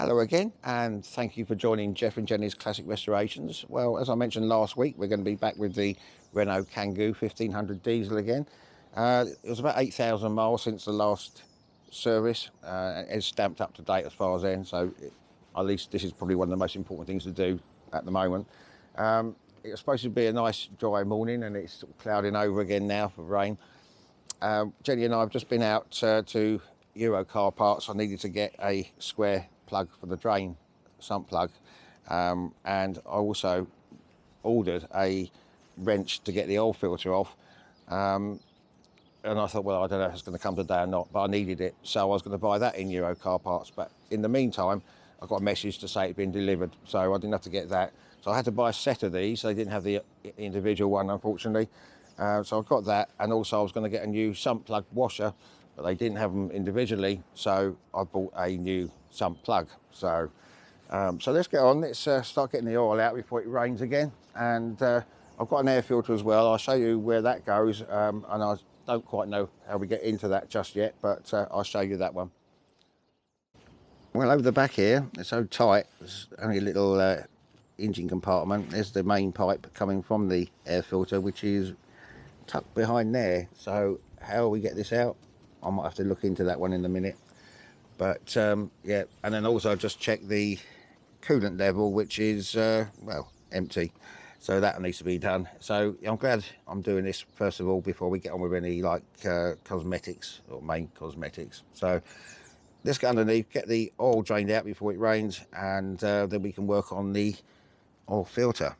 Hello again, and thank you for joining Jeff and Jenny's Classic Restorations. Well, as I mentioned last week, we're going to be back with the Renault Kangoo 1500 diesel again. It was about 8,000 miles since the last service. It's stamped up to date as far as then, so at least this is probably one of the most important things to do at the moment. It was supposed to be a nice dry morning, and it's sort of clouding over again now for rain. Jenny and I have just been out to Euro car parts. I needed to get a square plug for the drain, sump plug, and I also ordered a wrench to get the oil filter off, and I thought, well, I don't know if it's going to come today or not, but I needed it, so I was going to buy that in Euro car parts. But in the meantime, I got a message to say it'd been delivered, so I didn't have to get that. So I had to buy a set of these. They didn't have the individual one, unfortunately. So I got that, and also I was going to get a new sump plug washer, but they didn't have them individually, so I bought a new sump plug. So let's get on. Let's start getting the oil out before it rains again. And I've got an air filter as well. I'll show you where that goes, and I don't quite know how we get into that just yet, but I'll show you that one. Well, over the back here, it's so tight, there's only a little engine compartment. There's the main pipe coming from the air filter, which is tucked behind there. So how we get this out, I might have to look into that one in a minute. But yeah, and then also just check the coolant level, which is well, empty, so that needs to be done. So I'm glad I'm doing this first of all before we get on with any like cosmetics or main cosmetics. So let's get underneath, get the oil drained out before it rains, and then we can work on the oil filter.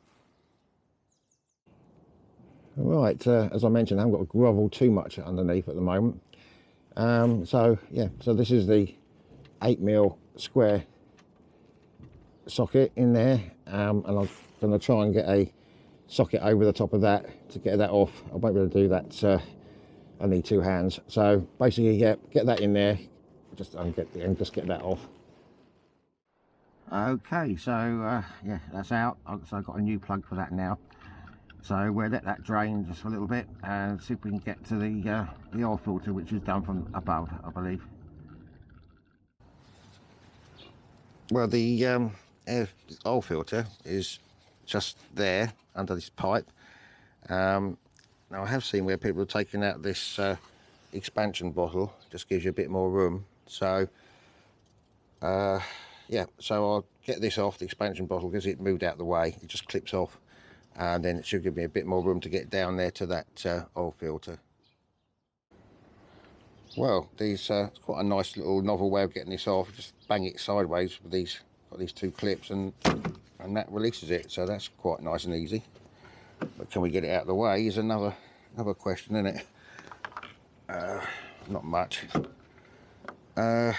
Right, as I mentioned, I haven't got to grovel too much underneath at the moment. So yeah, so this is the 8mm square socket in there, and I'm going to try and get a socket over the top of that to get that off. I won't be able to do that. I need two hands. So basically, yeah, get that in there, just get that off. Okay, so yeah, that's out. So I've got a new plug for that now. So we'll let that drain just for a little bit and see if we can get to the oil filter, which is done from above, I believe. Well, the oil filter is just there under this pipe. Now I have seen where people have taken out this expansion bottle, just gives you a bit more room. So yeah, so I'll get this off the expansion bottle because it moved out the way. It just clips off, and then it should give me a bit more room to get down there to that oil filter. Well, it's quite a nice little novel way of getting this off. Just bang it sideways with these, got these two clips, and that releases it. So that's quite nice and easy. But can we get it out of the way is another question, isn't it? Not much. Never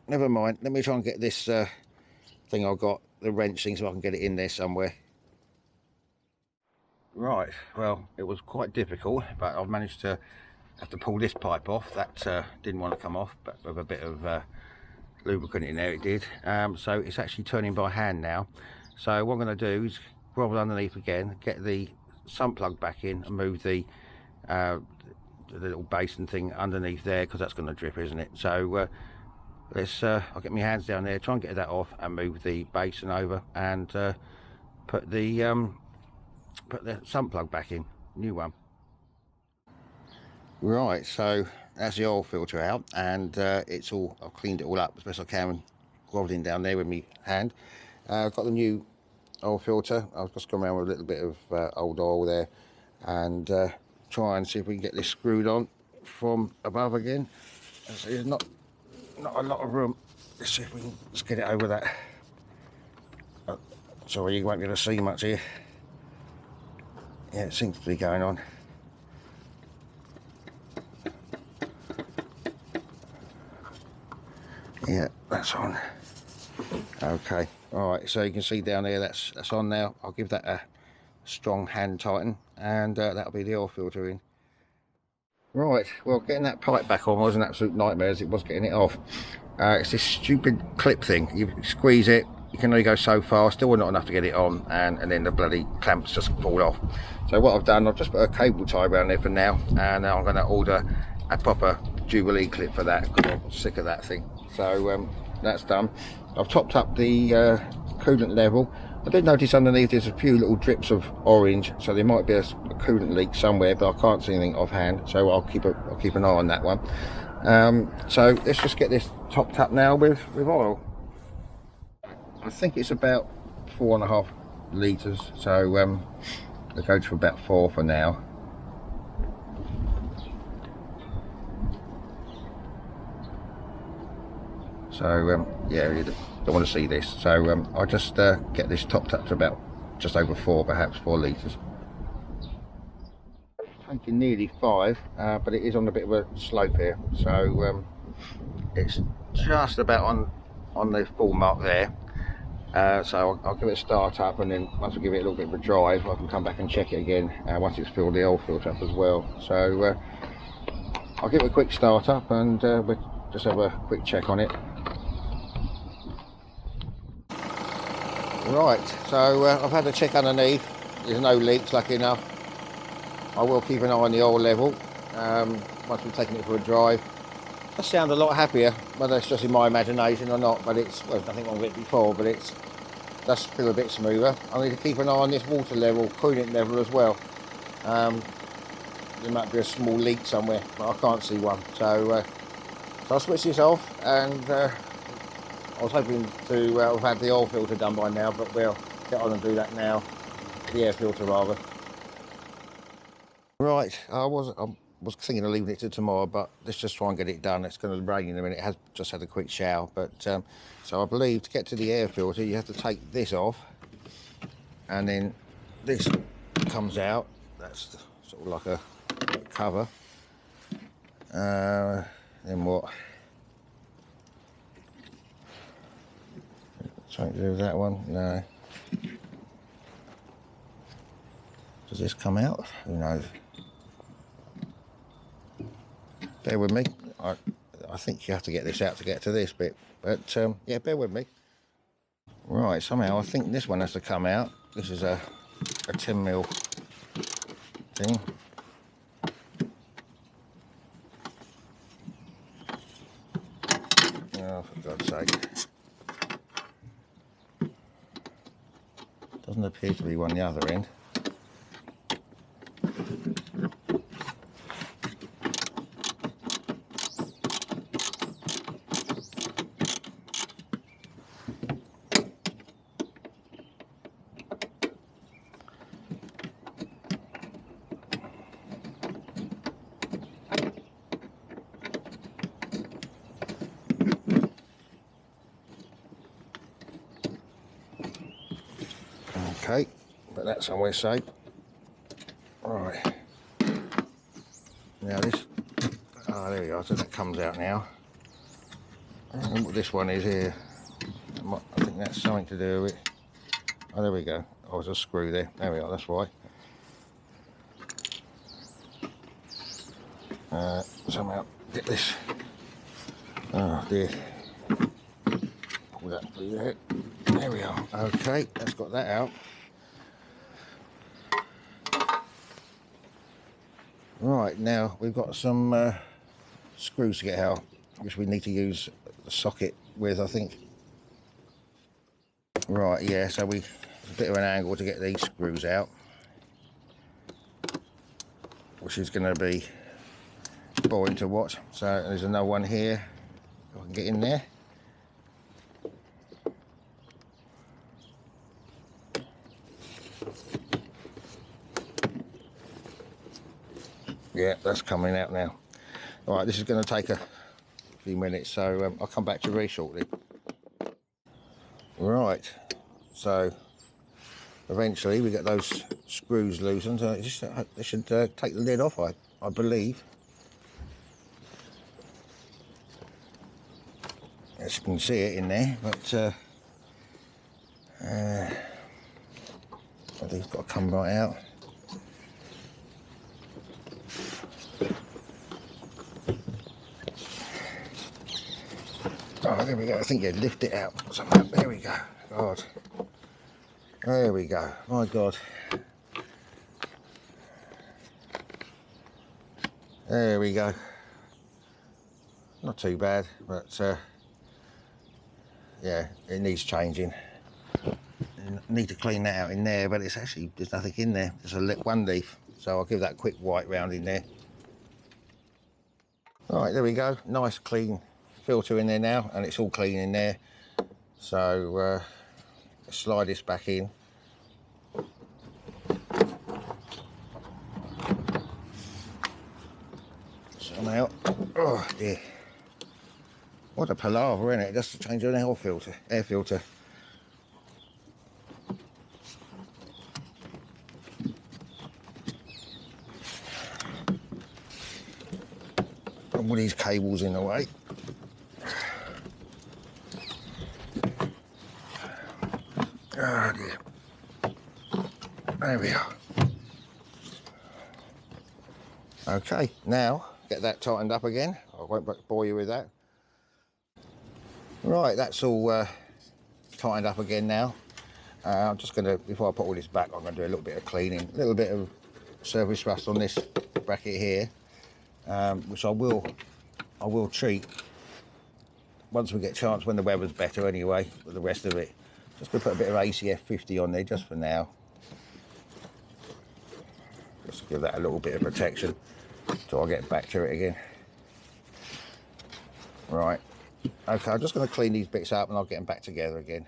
mind. Let me try and get this thing I've got, the wrench thing, so I can get it in there somewhere. Right, well, it was quite difficult, but I've managed to have to pull this pipe off. That didn't want to come off, but with a bit of lubricant in there it did. So it's actually turning by hand now. So what I'm going to do is grovel underneath again, get the sump plug back in, and move the little basin thing underneath there, because that's going to drip, isn't it? So let's I'll get my hands down there, try and get that off, and move the basin over, and put the sump plug back in, new one. Right, so that's the oil filter out, and it's all, I've cleaned it all up as best I can, groveling down there with my hand. I've got the new oil filter. I've just gone around with a little bit of old oil there, and try and see if we can get this screwed on from above again. So there's not a lot of room. Let's see if we can just get it over that. Sorry, you won't be able to see much here. Yeah, it seems to be going on. Yeah, that's on. Okay, all right, so you can see down there that's on now. I'll give that a strong hand tighten, and that'll be the oil filter in. Right, well, getting that pipe back on was an absolute nightmare, as it was getting it off. It's this stupid clip thing. You squeeze it, you can only go so far, still not enough to get it on, and then the bloody clamps just fall off. So what I've done, I've just put a cable tie around there for now, and I'm going to order a proper Jubilee clip for that, because I'm sick of that thing. So that's done. I've topped up the coolant level. I did notice underneath there's a few little drips of orange, so there might be a coolant leak somewhere, but I can't see anything offhand, so I'll keep an eye on that one. So let's just get this topped up now with oil. I think it's about 4.5 litres, so we'll go to about 4 for now. So yeah, you don't want to see this, so I'll just get this topped up to about just over 4, perhaps 4 litres. Taking nearly 5, but it is on a bit of a slope here, so it's just about on the full mark there. So I'll give it a start up, and then once I give it a little bit of a drive, I can come back and check it again once it's filled the oil filter up as well. So I'll give it a quick start up, and we'll just have a quick check on it. Right, so I've had a check underneath. There's no leaks, lucky enough. I will keep an eye on the oil level once we've taken it for a drive. It does sound a lot happier, whether it's just in my imagination or not, but it's, well, nothing wrong with it before, but it does feel a bit smoother. I need to keep an eye on this water level, coolant level as well. There might be a small leak somewhere, but I can't see one. So I'll switch this off, and I was hoping to have had the oil filter done by now, but we'll get on and do that now. The air filter rather. Right, I was thinking of leaving it to tomorrow, but let's just try and get it done. It's going to rain in a minute. It has just had a quick shower, but so I believe to get to the air filter you have to take this off, and then this comes out. That's sort of like a cover. Then what? Something to do with that one? No. Does this come out? Who knows? Bear with me. I think you have to get this out to get to this bit, but yeah, bear with me. Right, somehow I think this one has to come out. This is a 10mm thing. Oh, for God's sake. Doesn't appear to be one the other end. Okay, but that's somewhere safe. Right. Now this, there we go, so that comes out now. I don't know what this one is here. I think that's something to do with it. Oh, there we go. Oh, there's a screw there. There we are, that's why. Somehow get this. Oh dear. Pull that through there. There we are. Okay, that's got that out. Right, now we've got some screws to get out, which we need to use the socket with, I think. Right, yeah, so it's a bit of an angle to get these screws out, which is going to be boring to watch. So there's another one here. I can get in there. Yeah, that's coming out now. All right, this is going to take a few minutes, so I'll come back to you very shortly. Right, so eventually we get those screws loosened. They should take the lid off, I believe. As you can see it in there, but I think it's got to come right out. Oh, there we go. I think you lift it out somehow. There we go. God. There we go. My God. There we go. Not too bad, but yeah, it needs changing. Need to clean that out in there, but it's actually, there's nothing in there. There's one leaf, so I'll give that a quick wipe round in there. All right, there we go. Nice clean filter in there now, and it's all clean in there. So slide this back in. Some out. Oh dear. What a palaver, isn't it? Just to change an air filter. All these cables in the way. Oh dear. There we are. Okay, now get that tightened up again. I won't bore you with that. Right, that's all tightened up again now. I'm just going to, before I put all this back, I'm going to do a little bit of cleaning, a little bit of surface rust on this bracket here, which I will treat once we get a chance, when the weather's better anyway, with the rest of it. Just going to put a bit of ACF 50 on there just for now. Just give that a little bit of protection till I get back to it again. Right, okay, I'm just going to clean these bits up and I'll get them back together again.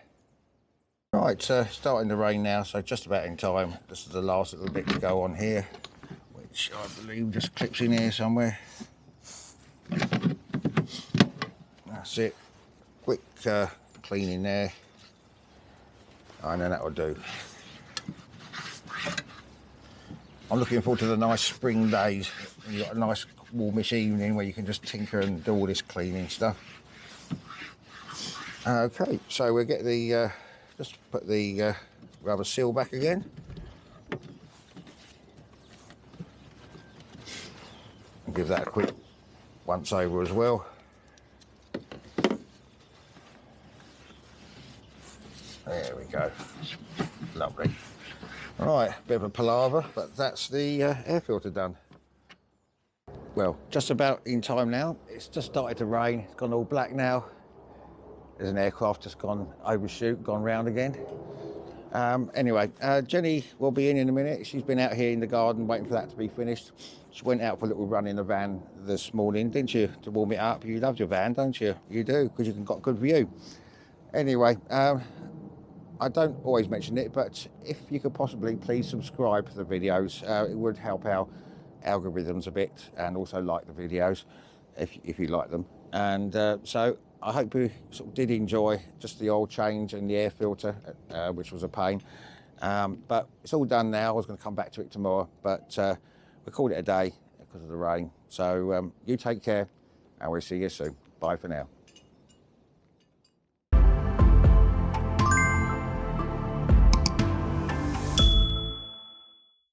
Right, starting to rain now, so just about in time. This is the last little bit to go on here, which I believe just clips in here somewhere. That's it. Quick cleaning there, and then that will do. I'm looking forward to the nice spring days. You've got a nice warmish evening where you can just tinker and do all this cleaning stuff. Okay, so we'll get the just put the rubber seal back again. And give that a quick once over as well. There we go. Lovely. Right, bit of a palaver, but that's the air filter done. Well, just about in time now. It's just started to rain. It's gone all black now. There's an aircraft just gone overshoot, gone round again. Anyway, Jenny will be in a minute. She's been out here in the garden waiting for that to be finished. She went out for a little run in the van this morning, didn't you, to warm it up? You love your van, don't you? You do, because you can got a good view. Anyway, I don't always mention it, but if you could possibly please subscribe to the videos, it would help our algorithms a bit, and also like the videos if you like them. And so I hope you sort of did enjoy just the oil change and the air filter, which was a pain. But it's all done now. I was going to come back to it tomorrow, but we called it a day because of the rain. So you take care, and we'll see you soon. Bye for now.